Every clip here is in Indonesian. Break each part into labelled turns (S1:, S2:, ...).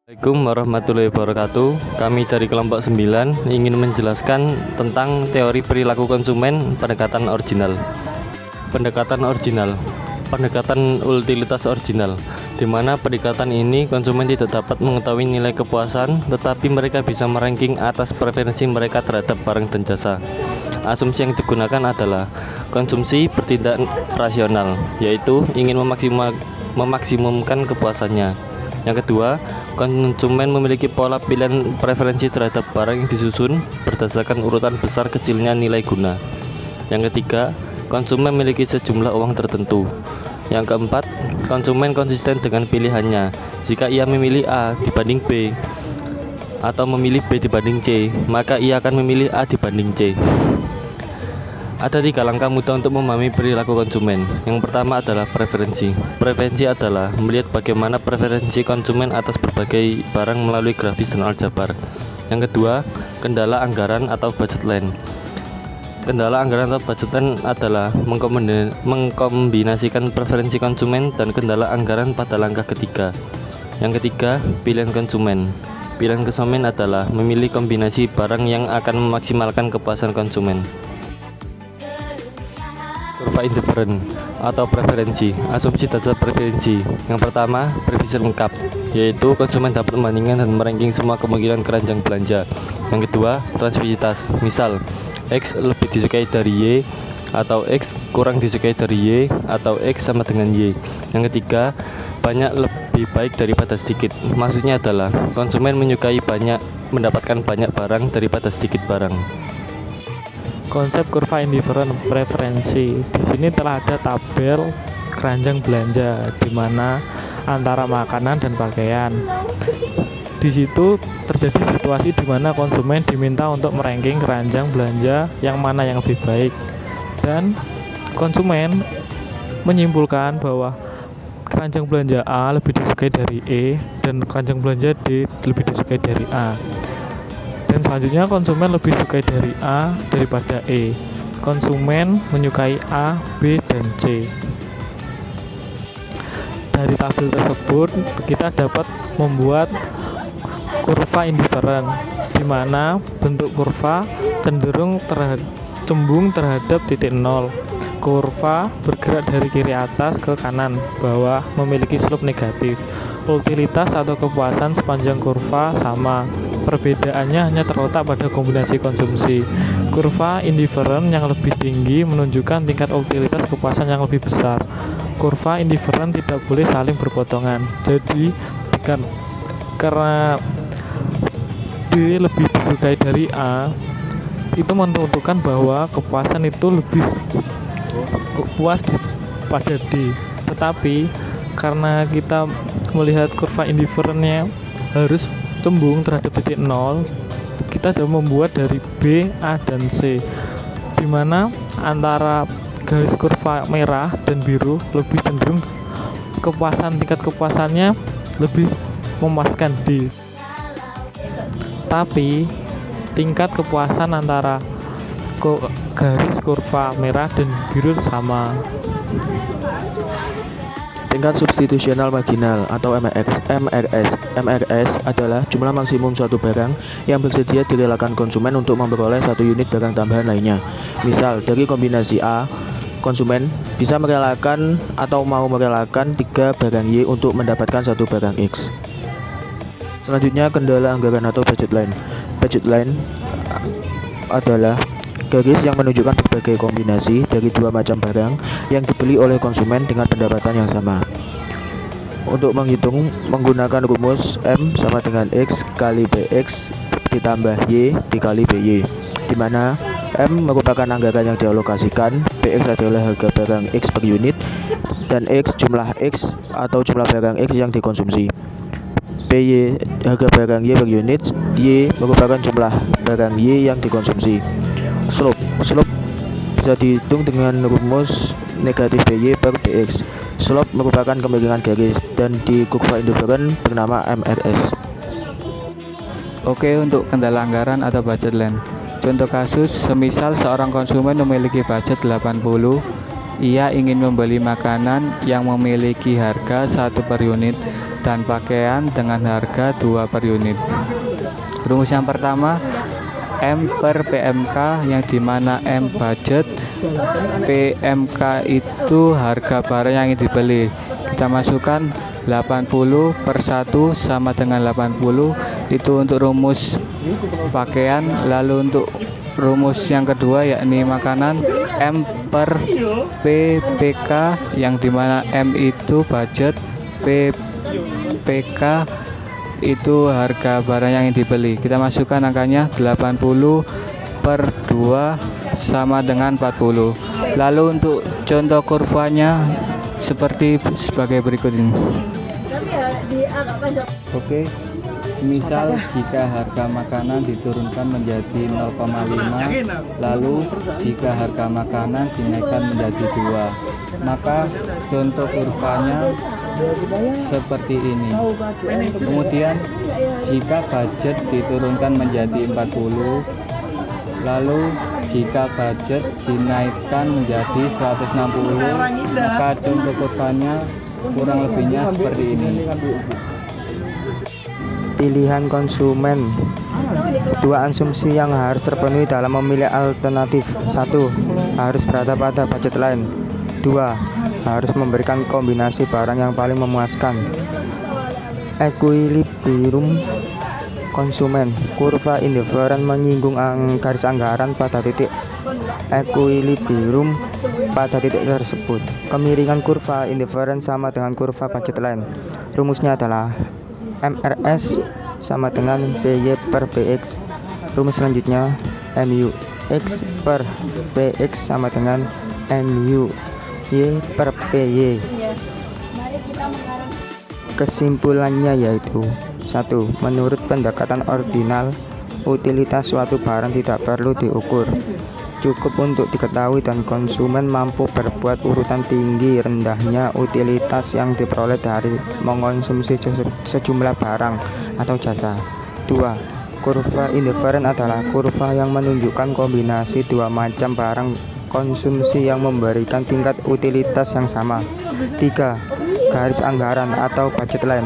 S1: Assalamualaikum warahmatullahi wabarakatuh. Kami dari kelompok 9 ingin menjelaskan tentang teori perilaku konsumen pendekatan original. Pendekatan utilitas original, di mana pendekatan ini konsumen tidak dapat mengetahui nilai kepuasan, tetapi mereka bisa meranking atas preferensi mereka terhadap barang dan jasa. Asumsi yang digunakan adalah konsumsi bertindak rasional, yaitu ingin memaksimumkan kepuasannya. Yang kedua, konsumen memiliki pola pilihan preferensi terhadap barang yang disusun berdasarkan urutan besar kecilnya nilai guna. Yang ketiga, konsumen memiliki sejumlah uang tertentu. Yang keempat, konsumen konsisten dengan pilihannya. Jika ia memilih A dibanding B atau memilih B dibanding C, maka ia akan memilih A dibanding C. Ada 3 langkah mudah untuk memahami perilaku konsumen. Yang pertama adalah preferensi. Preferensi adalah melihat bagaimana preferensi konsumen atas berbagai barang melalui grafis dan aljabar. Yang kedua, kendala anggaran atau budget line. Kendala anggaran atau budget line adalah mengkombinasikan preferensi konsumen dan kendala anggaran pada langkah ketiga. Yang ketiga, pilihan konsumen. Pilihan konsumen adalah memilih kombinasi barang yang akan memaksimalkan kepuasan konsumen. Kurva indifferent atau preferensi. Asumsi dasar preferensi. Yang pertama, preferensi lengkap, yaitu konsumen dapat membandingkan dan meranking semua kemungkinan keranjang belanja. Yang kedua, transvisitas. Misal, X lebih disukai dari Y, atau X kurang disukai dari Y, atau X sama dengan Y. Yang ketiga, banyak lebih baik daripada sedikit. Maksudnya adalah konsumen menyukai mendapatkan banyak barang daripada sedikit barang.
S2: Konsep kurva indifferent preferensi. Di sini telah ada tabel keranjang belanja di mana antara makanan dan pakaian. Di situ terjadi situasi di mana konsumen diminta untuk meranking keranjang belanja yang mana yang lebih baik, dan konsumen menyimpulkan bahwa keranjang belanja A lebih disukai dari E dan keranjang belanja D lebih disukai dari A. Dan selanjutnya konsumen lebih sukai dari A daripada E. Konsumen menyukai A, B, dan C. Dari tabel tersebut kita dapat membuat kurva indifferent, di mana bentuk kurva cenderung cembung terhadap titik nol. Kurva bergerak dari kiri atas ke kanan bawah, memiliki slope negatif. Utilitas atau kepuasan sepanjang kurva sama. Perbedaannya hanya terletak pada kombinasi konsumsi. Kurva indifferent yang lebih tinggi menunjukkan tingkat utilitas kepuasan yang lebih besar. Kurva indifferent tidak boleh saling berpotongan. Jadi, karena B lebih disukai dari A, itu menentukan bahwa kepuasan itu lebih puas pada D. Tetapi karena kita melihat kurva indifferentnya harus cembung terhadap titik nol, kita sudah membuat dari B, A, dan C, di mana antara garis kurva merah dan biru lebih cenderung tingkat kepuasannya lebih memuaskan D. Tapi tingkat kepuasan antara garis kurva merah dan biru sama.
S3: Tingkat substitusional marginal atau MRS adalah jumlah maksimum suatu barang yang bersedia direlakan konsumen untuk memperoleh satu unit barang tambahan lainnya. Misal, dari kombinasi A, konsumen bisa merelakan atau mau merelakan 3 barang Y untuk mendapatkan satu barang X. Selanjutnya, kendala anggaran atau budget line. Budget line adalah garis yang menunjukkan berbagai kombinasi dari 2 macam barang yang dibeli oleh konsumen dengan pendapatan yang sama. Untuk menghitung menggunakan rumus M sama dengan X kali BX ditambah Y dikali BY, di mana M merupakan anggaran yang dialokasikan, BX adalah harga barang X per unit, dan X jumlah X atau jumlah barang X yang dikonsumsi. BY harga barang Y per unit, Y merupakan jumlah barang Y yang dikonsumsi. Slope bisa dihitung dengan rumus negatif BY per BX. Slope merupakan kemiringan garis dan di kurva indifferent bernama MRS.
S4: Oke, untuk kendala anggaran atau budget line. Contoh kasus, semisal seorang konsumen memiliki budget 80, ia ingin membeli makanan yang memiliki harga 1 per unit dan pakaian dengan harga 2 per unit. Rumus yang pertama, M per PMK, yang dimana M budget, PMK itu harga barang yang dibeli. Kita masukkan 80 per 1 sama dengan 80, itu untuk rumus pakaian. Lalu untuk rumus yang kedua yakni makanan, M per PPK, yang dimana M itu budget, PPK itu harga barang yang dibeli. Kita masukkan angkanya 80 per 2 sama dengan 40. Lalu untuk contoh kurvanya sebagai berikut ini. Oke, misal jika harga makanan diturunkan menjadi 0,5, lalu jika harga makanan dinaikkan menjadi 2, maka contoh kurvanya seperti ini. Kemudian jika budget diturunkan menjadi 40, lalu jika budget dinaikkan menjadi 160, maka contoh kurvanya kurang lebihnya seperti ini.
S5: Pilihan konsumen. 2 asumsi yang harus terpenuhi dalam memilih alternatif. 1. Harus berada pada budget line. 2. Harus memberikan kombinasi barang yang paling memuaskan. Equilibrium konsumen. Kurva indifferent menyinggung garis anggaran pada titik equilibrium pada titik tersebut. Kemiringan kurva indifferent sama dengan kurva budget line. Rumusnya adalah MRS sama dengan PY per PX. Rumus selanjutnya, MUX per PX sama dengan MU Y per PY. Kesimpulannya yaitu 1. Menurut pendekatan ordinal, utilitas suatu barang tidak perlu diukur. Cukup untuk diketahui dan konsumen mampu berbuat urutan tinggi rendahnya utilitas yang diperoleh dari mengonsumsi sejumlah barang atau jasa. 2. Kurva indifferent adalah kurva yang menunjukkan kombinasi 2 macam barang konsumsi yang memberikan tingkat utilitas yang sama. 3. Garis anggaran atau budget line,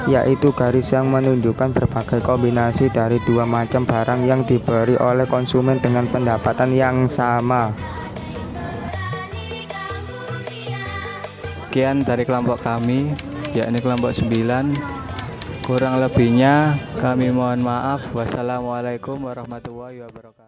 S5: yaitu garis yang menunjukkan berbagai kombinasi dari 2 macam barang yang diberi oleh konsumen dengan pendapatan yang sama.
S4: Sekian dari kelompok kami, yakni kelompok 9. Kurang lebihnya kami mohon maaf. Wassalamualaikum warahmatullahi wabarakatuh.